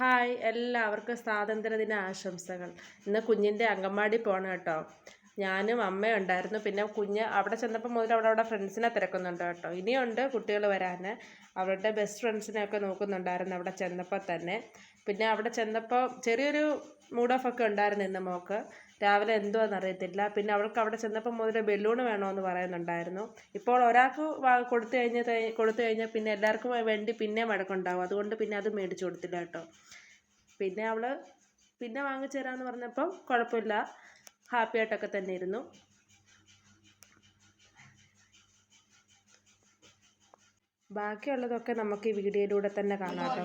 Hi എല്ലാവർക്കും സ്വാതന്ത്ര്യദിന ആശംസകൾ. ഇന്ന് കുഞ്ഞിൻ്റെ അങ്കൻവാടി പോകണം കേട്ടോ. ഞാനും അമ്മയും ഉണ്ടായിരുന്നു. പിന്നെ കുഞ്ഞ് അവിടെ ചെന്നപ്പോൾ മുതൽ അവിടെ ഫ്രണ്ട്സിനെ തിരക്കുന്നുണ്ട് കേട്ടോ. ഇനിയുണ്ട് കുട്ടികൾ വരാൻ. അവരുടെ ബെസ്റ്റ് ഫ്രണ്ട്സിനെയൊക്കെ നോക്കുന്നുണ്ടായിരുന്നു അവിടെ ചെന്നപ്പോൾ തന്നെ. പിന്നെ അവിടെ ചെന്നപ്പോൾ ചെറിയൊരു മൂഡ് ഓഫ് ഒക്കെ ഉണ്ടായിരുന്നു ഇന്ന് മോൾക്ക്. രാവിലെ എന്തുവാന്ന് അറിയത്തില്ല. പിന്നെ അവൾക്ക് അവിടെ ചെന്നപ്പോൾ മുതൽ ബലൂൺ വേണമെന്ന് പറയുന്നുണ്ടായിരുന്നു. ഇപ്പോൾ ഒരാൾക്ക് കൊടുത്തു കഴിഞ്ഞാൽ പിന്നെ എല്ലാവർക്കും വേണ്ടി പിന്നെ വഴക്കുണ്ടാവും. അതുകൊണ്ട് പിന്നെ അത് മേടിച്ചു കൊടുത്തില്ല കേട്ടോ. പിന്നെ അവൾ പിന്നെ വാങ്ങിച്ചു തരാമെന്ന് പറഞ്ഞപ്പോൾ കുഴപ്പമില്ല, ഹാപ്പി ആയിട്ടൊക്കെ തന്നെ ഇരുന്നു. ബാക്കിയുള്ളതൊക്കെ നമുക്ക് ഈ വീഡിയോയിലൂടെ തന്നെ കാണാം കേട്ടോ.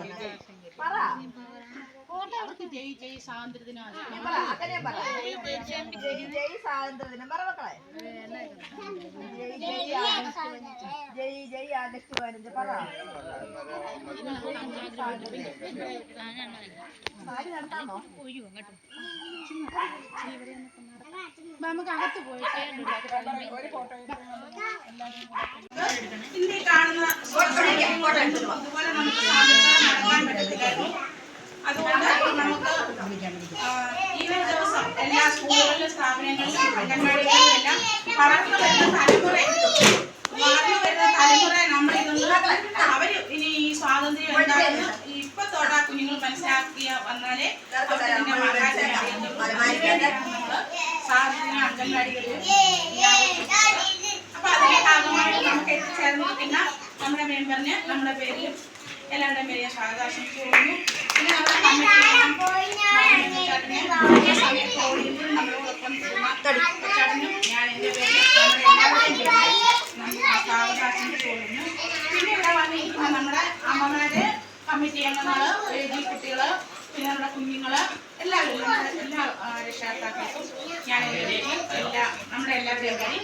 നമുക്ക് അകത്ത് പോയിട്ട് ഇന്ന് കാണുന്ന ഇതുപോലെ നമുക്ക് നടക്കാൻ പറ്റത്തില്ലായിരുന്നു. അതുകൊണ്ട് നമുക്ക് ഈ ഒരു ദിവസം എല്ലാ സ്കൂളുകളിലും സ്ഥാപനങ്ങളിലും അംഗൻവാടികളിലും എല്ലാം വളർന്നു വരുന്ന തലമുറയെ നമ്മളിതൊന്നും അവർ ഇനി ഈ സ്വാതന്ത്ര്യം എന്താണെന്ന് ഇപ്പൊ തൊടാ കുഞ്ഞുങ്ങൾ മനസ്സിലാക്കിയ വന്നാലേ അവർക്ക് ഇതിന്റെ മാതാപിതാക്കൾ സ്വാതന്ത്ര്യം അംഗൻവാടികളിൽ. അപ്പൊ അതിന്റെ ഭാഗമായിട്ട് നമുക്ക് എത്തിച്ചേർന്നിരിക്കുന്ന നമ്മുടെ മെമ്പറിന് നമ്മുടെ പേരിലും എല്ലാവരുടെയും പേര് സ്വാഗതാശംസിച്ചു കൊടുക്കുന്നു. പിന്നെ നമ്മുടെ കമ്മിറ്റി നമ്മളോടൊപ്പം ചടങ്ങും ഞാൻ എൻ്റെ പേരിൽ നമ്മുടെ എല്ലാവരുടെയും പേരിൽ സ്വാഗതാശംസിച്ചു കൊടുക്കുന്നു. പിന്നെ ഇവിടെ വന്നിരിക്കുന്ന നമ്മുടെ അമ്മമാര്, കമ്മിറ്റി അംഗങ്ങള്, വേദി കുട്ടികള്, പിന്നെ നമ്മുടെ കുഞ്ഞുങ്ങള്, എല്ലാവരും എല്ലാ രക്ഷകർത്താക്കൾക്കും ഞാൻ എൻ്റെ പേരിൽ നമ്മുടെ എല്ലാവരുടെയും പേരിൽ